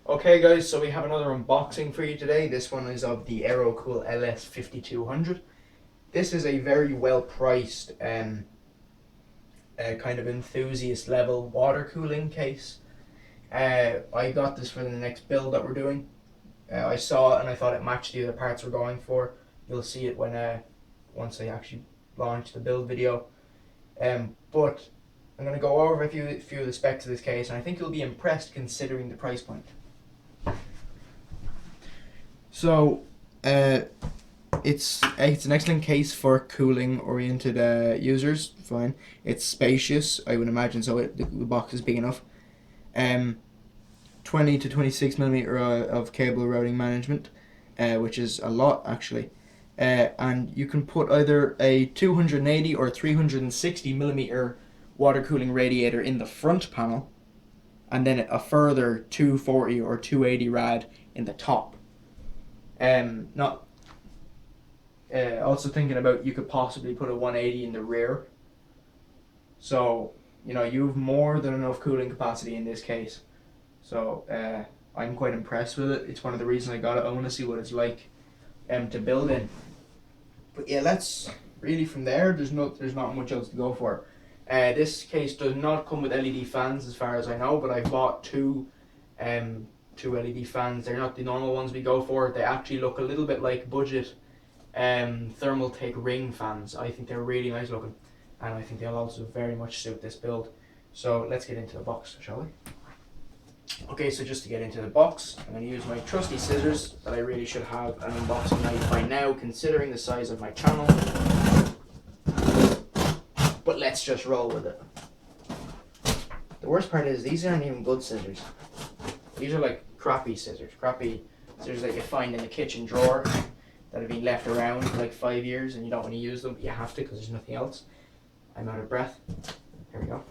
Okay guys, so we have another unboxing for you today. This one is of the AeroCool LS-5200. This is a very well priced kind of enthusiast level water cooling case. I got this for the next build that we're doing. I saw it and I thought it matched the other parts we're going for. You'll see it when once I actually launch the build video. But I'm going to go over a few of the specs of this case, and I think you'll be impressed considering the price point. So, it's an excellent case for cooling oriented users. Fine, it's spacious. I would imagine so. The box is big enough. 20 to 26 millimeter of cable routing management, which is a lot actually. And you can put either a 280 or 360 millimeter water cooling radiator in the front panel, and then a further 240 or 280 rad in the top. Not also thinking about, you could possibly put a 180 in the rear. So you have more than enough cooling capacity in this case. So I'm quite impressed with it. It's one of the reasons I got it. I want to see what it's like to build in. But yeah, let's really from there. There's not much else to go for. This case does not come with LED fans as far as I know, but I bought two LED fans. They're not the normal ones we go for. They actually look a little bit like budget Thermaltake ring fans. I think they're really nice looking, and I think they'll also very much suit this build. So let's get into the box, shall we? Okay, so just to get into the box, I'm going to use my trusty scissors that I really should have an unboxing knife by now, considering the size of my channel. But let's just roll with it. The worst part is these aren't even good scissors. These are like crappy scissors that you find in the kitchen drawer that have been left around for like 5 years and you don't want to use them, but you have to because there's nothing else. I'm out of breath. Here we go.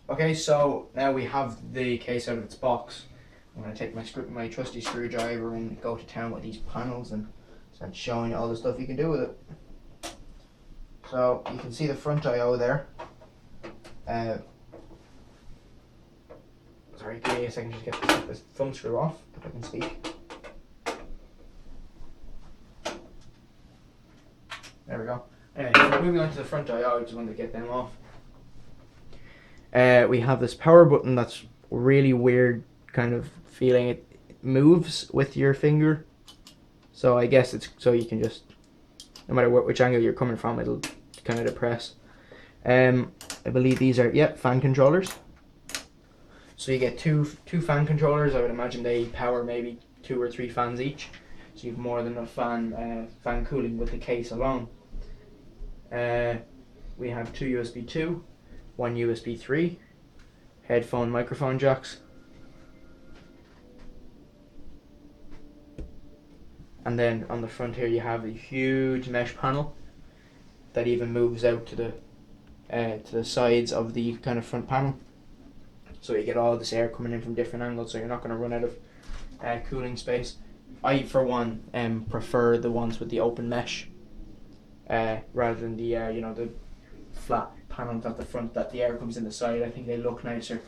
Okay, so now we have the case out of its box. I'm going to take my trusty screwdriver and go to town with these panels and start showing you all the stuff you can do with it. So you can see the front I/O there. Sorry, give me a second to get this thumb screw off if I can speak. There we go. Anyway, moving on to the front I/O, I just wanted to get them off. We have this power button that's really weird kind of feeling. It moves with your finger, so I guess it's so you can just, no matter which angle you're coming from, it'll kind of depress. I believe these are fan controllers. So you get two fan controllers. I would imagine they power maybe 2 or 3 fans each, so you have more than enough fan cooling with the case alone. We have 2 USB 2, 1 USB 3, headphone microphone jacks, and then on the front here you have a huge mesh panel that even moves out to the sides of the kind of front panel, so you get all this air coming in from different angles, so you're not going to run out of cooling space. I, for one, prefer the ones with the open mesh rather than the the flat panels at the front that the air comes in the side. I think they look nicer,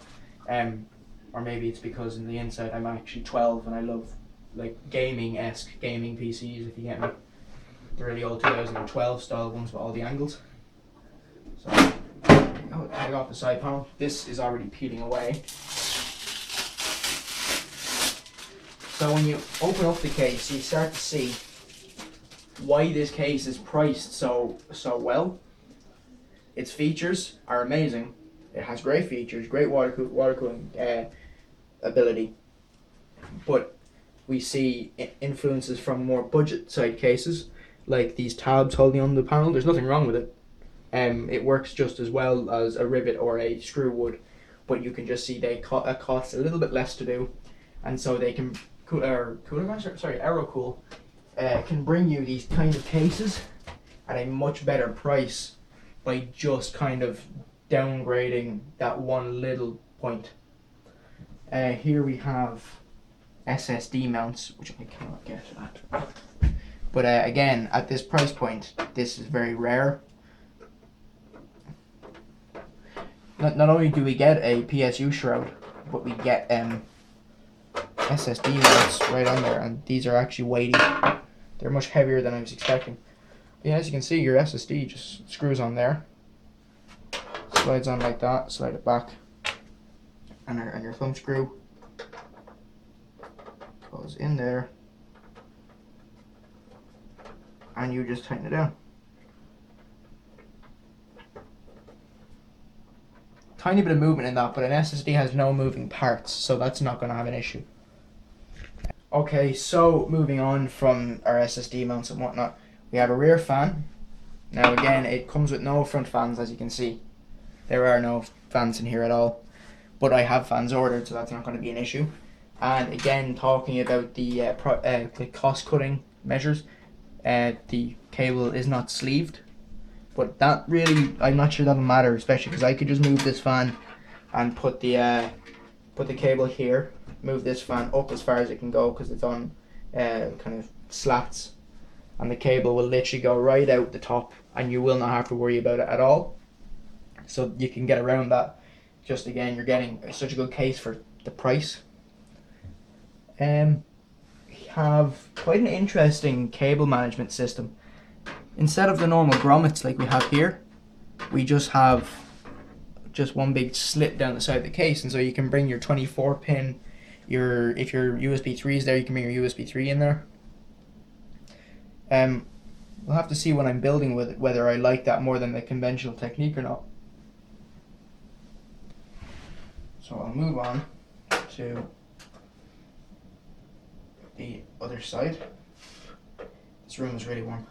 or maybe it's because in the inside I'm actually 12 and I love like gaming-esque gaming PCs, if you get me. The really old 2012 style ones with all the angles. So take off the side panel. This is already peeling away. So when you open up the case, you start to see why this case is priced so well. Its features are amazing. It has great features, great water cooling ability. But we see influences from more budget side cases, like these tabs holding on the panel. There's nothing wrong with it. It works just as well as a rivet or a screw would, but you can just see it costs a little bit less to do, and so they can AeroCool can bring you these kind of cases at a much better price by just kind of downgrading that one little point. Here we have SSD mounts, which I cannot get at. But again, at this price point, this is very rare. Not only do we get a PSU shroud, but we get SSD mounts right on there, and these are actually weighty. They're much heavier than I was expecting. But yeah, as you can see, your SSD just screws on there, slides on like that, slide it back, and your thumb screw goes in there, and you just tighten it down. Tiny bit of movement in that, but an SSD has no moving parts, so that's not going to have an issue. Okay, so moving on from our SSD mounts and whatnot, we have a rear fan. Now again, it comes with no front fans, as you can see. There are no fans in here at all, but I have fans ordered, so that's not going to be an issue. And again, talking about the cost-cutting measures, the cable is not sleeved. But that really, I'm not sure that'll matter, especially because I could just move this fan and put the cable here, move this fan up as far as it can go because it's on kind of slats, and the cable will literally go right out the top, and you will not have to worry about it at all. So you can get around that. Just again, you're getting such a good case for the price. We have quite an interesting cable management system. Instead of the normal grommets like we have here, we just have one big slit down the side of the case, and so you can bring your 24 pin, if your USB 3 is there, you can bring your USB 3 in there. We'll have to see when I'm building with it whether I like that more than the conventional technique or not. So I'll move on to the other side. This room is really warm.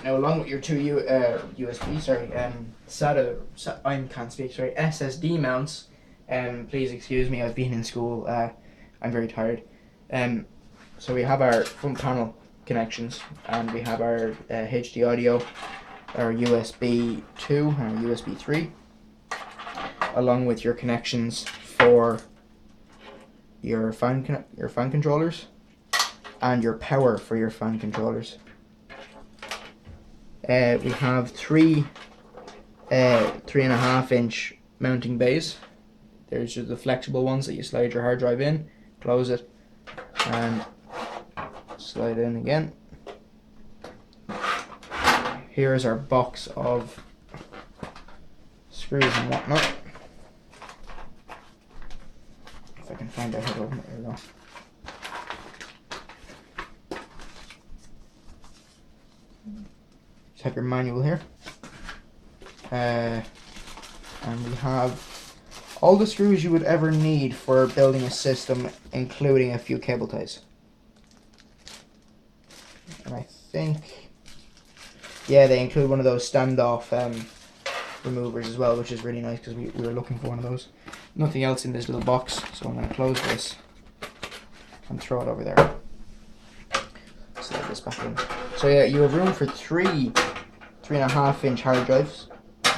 Now, along with your two USB, SSD mounts. Please excuse me, I've been in school. I'm very tired. So we have our front panel connections, and we have our HD audio, our USB 2 and our USB 3, along with your connections for your fan controllers and your power for your fan controllers. We have three 3.5 inch mounting bays. There's just the flexible ones that you slide your hard drive in, close it, and slide in again. Here is our box of screws and whatnot. If I can find out how to open it, there we go. Have your manual here, and we have all the screws you would ever need for building a system, including a few cable ties. And I think, yeah, they include one of those standoff removers as well, which is really nice because we were looking for one of those. Nothing else in this little box, so I'm going to close this and throw it over there. Slide this back in. So yeah, you have room for three 3.5 inch hard drives. There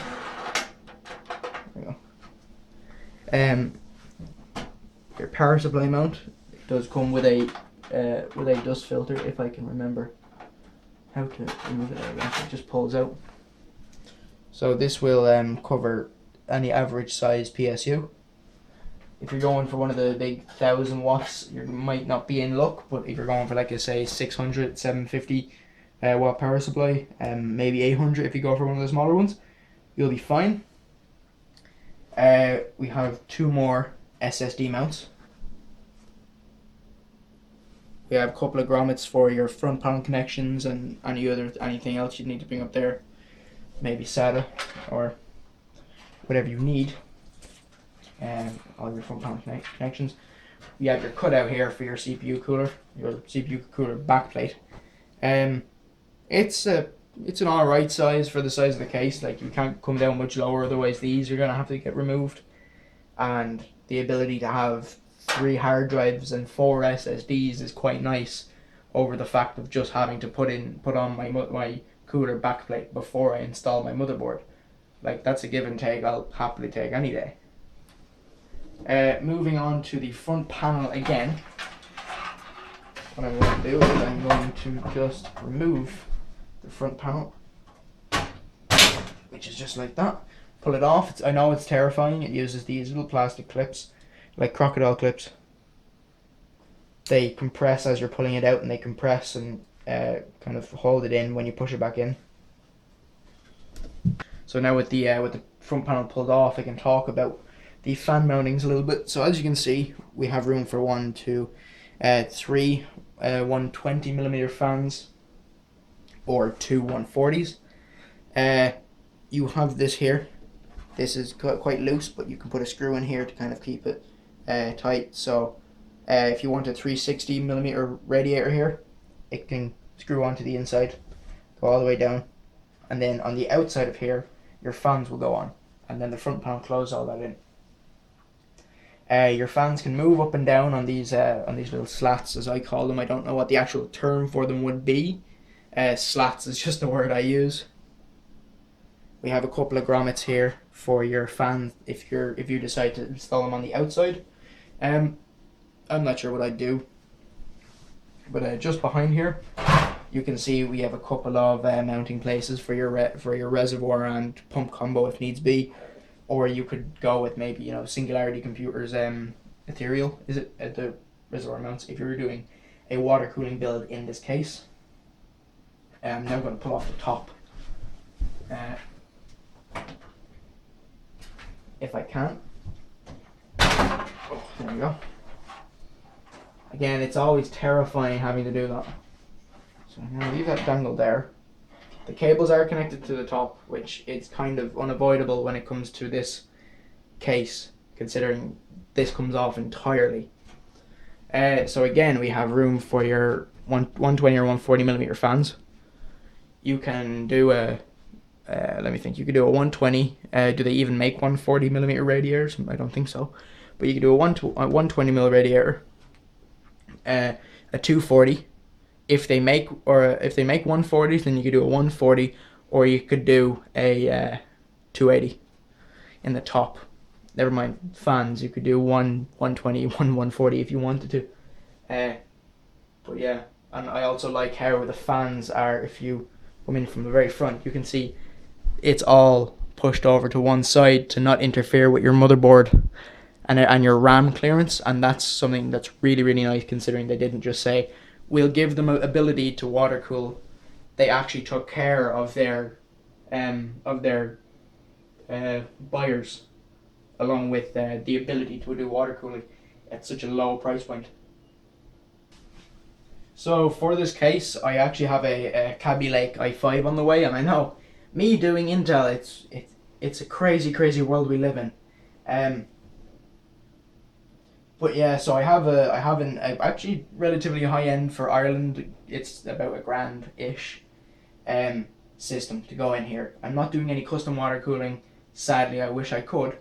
we go. Your power supply mount, it does come with a dust filter, if I can remember how to remove it. It just pulls out. So this will cover any average size PSU. If you're going for one of the big 1000 watts, you might not be in luck, but if you're going for, like I say, 600, 750 watt power supply, maybe 800 if you go for one of the smaller ones, you'll be fine. We have two more SSD mounts. We have a couple of grommets for your front panel connections and anything else you need to bring up there, maybe SATA or whatever you need. all your front panel connections. You have your cutout here for your CPU cooler, your CPU cooler backplate. It's an alright size for the size of the case. Like, you can't come down much lower, otherwise these are gonna have to get removed. And the ability to have 3 hard drives and 4 SSDs is quite nice, over the fact of just having to put on my cooler backplate before I install my motherboard. Like, that's a give and take I'll happily take any day. Moving on to the front panel again, what I'm going to do is I'm going to just remove the front panel, which is just like that. Pull it off. I know it's terrifying. It uses these little plastic clips, like crocodile clips. They compress as you're pulling it out, and they compress and kind of hold it in when you push it back in. So now with the front panel pulled off, I can talk about the fan mountings a little bit. So as you can see, we have room for 1, 2, 3 120mm fans, or 2 140s. You have this here. This is quite loose, but you can put a screw in here to kind of keep it tight. So if you want a 360mm radiator here, it can screw onto the inside, go all the way down, and then on the outside of here, your fans will go on, and then the front panel closes all that in. Your fans can move up and down on these little slats, as I call them. I don't know what the actual term for them would be. Slats is just the word I use. We have a couple of grommets here for your fans if you decide to install them on the outside. I'm not sure what I'd do, but just behind here, you can see we have a couple of mounting places for your reservoir and pump combo if needs be. Or you could go with maybe, Singularity Computers Ethereal, is it, at the reservoir mounts, if you were doing a water cooling build in this case. I'm now going to pull off the top, if I can. Oh, there we go. Again, it's always terrifying having to do that. So I'm going to leave that dangle there. The cables are connected to the top, which is kind of unavoidable when it comes to this case, considering this comes off entirely. So again, we have room for your 120 or 140mm fans. You can do a, let me think, you could do a 120. Do they even make 140mm radiators? I don't think so. But you could do a 120mm radiator, a 240. If they make 140s, then you could do a 140, or you could do a 280 in the top. Never mind fans, you could do 120, 140 if you wanted to. But yeah, and I also like how the fans are, if you come in from the very front, you can see it's all pushed over to one side to not interfere with your motherboard and your RAM clearance, and that's something that's really, really nice, considering they didn't just say, we'll give them an ability to water cool. They actually took care of their buyers, along with the ability to do water cooling at such a low price point. So for this case, I actually have a Kaby Lake i5 on the way, and I know, me doing Intel, it's a crazy, crazy world we live in. But yeah, so I have an actually relatively high end for Ireland. It's about $1,000-ish system to go in here. I'm not doing any custom water cooling. Sadly, I wish I could,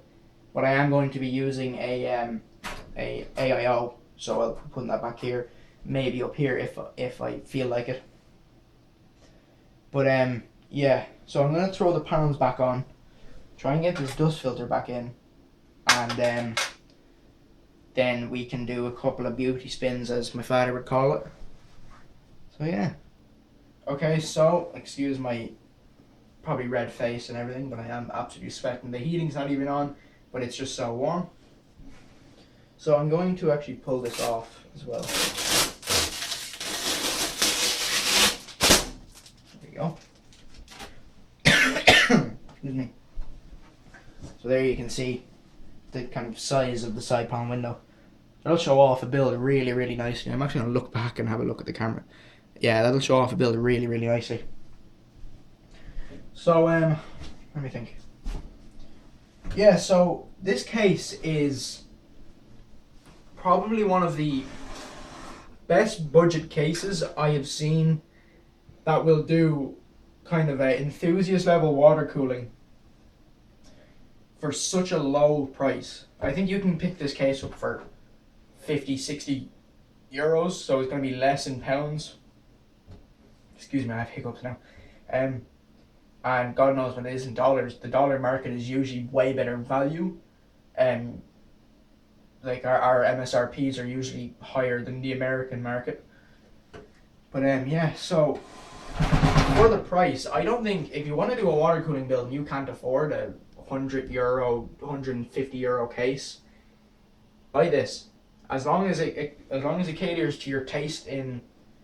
but I am going to be using a AIO. So I'll be putting that back here, maybe up here if I feel like it. But yeah. So I'm gonna throw the panels back on, try and get this dust filter back in, and then we can do a couple of beauty spins, as my father would call it. So yeah. Okay, so excuse my probably red face and everything, but I am absolutely sweating. The heating's not even on, but it's just so warm. So I'm going to actually pull this off as well. There you go. Excuse me. So there you can see the kind of size of the side panel window. That'll show off a build really, really nicely. I'm actually going to look back and have a look at the camera. Yeah, that'll show off a build really, really nicely. So, let me think. Yeah, so this case is probably one of the best budget cases I have seen that will do kind of a enthusiast level water cooling for such a low price. I think you can pick this case up for 50, 60 euros, so it's going to be less in pounds. Excuse me, I have hiccups now. And God knows when it is in dollars, the dollar market is usually way better value. Like our MSRPs are usually higher than the American market. But yeah, so for the price, I don't think if you want to do a water cooling build and you can't afford a €100, €150 case, buy this. As long as it caters to your taste in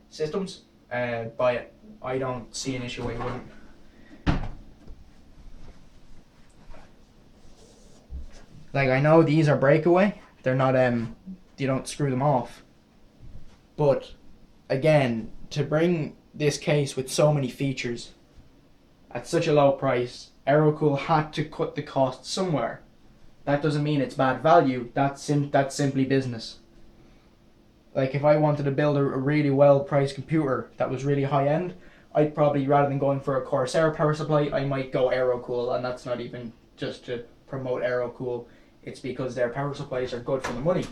systems, buy it. I don't see an issue why you wouldn't. Like, I know these are breakaway. They're not you don't screw them off. But again, to bring this case with so many features at such a low price, AeroCool had to cut the cost somewhere. That doesn't mean it's bad value. That's simply business. Like, if I wanted to build a really well priced computer that was really high end, I'd probably, rather than going for a Corsair power supply, I might go AeroCool, and that's not even just to promote AeroCool. It's because their power supplies are good for the money.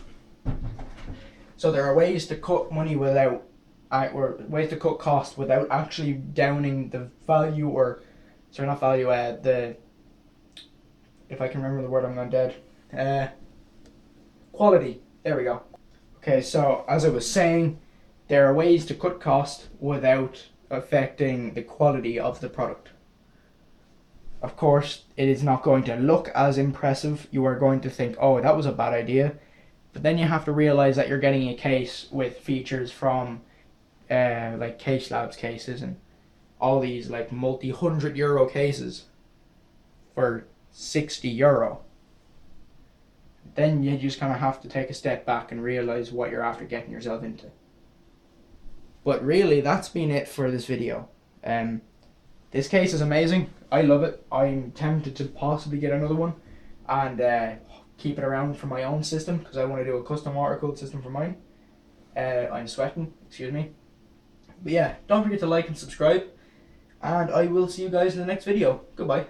So there are ways to cut money without, or ways to cut cost without actually downing the value, or sorry, not value. If I can remember the word, I'm going dead. Quality. There we go. Okay, so as I was saying, there are ways to cut cost without affecting the quality of the product. Of course, it is not going to look as impressive. You are going to think, oh, that was a bad idea. But then you have to realize that you're getting a case with features from like Case Labs cases and all these like multi-100 euro cases for €60. Then you just kind of have to take a step back and realize what you're after getting yourself into. But really, that's been it for this video. This case is amazing. I love it. I'm tempted to possibly get another one and keep it around for my own system because I want to do a custom water cooled system for mine. I'm sweating, excuse me. But yeah, don't forget to like and subscribe, and I will see you guys in the next video. Goodbye.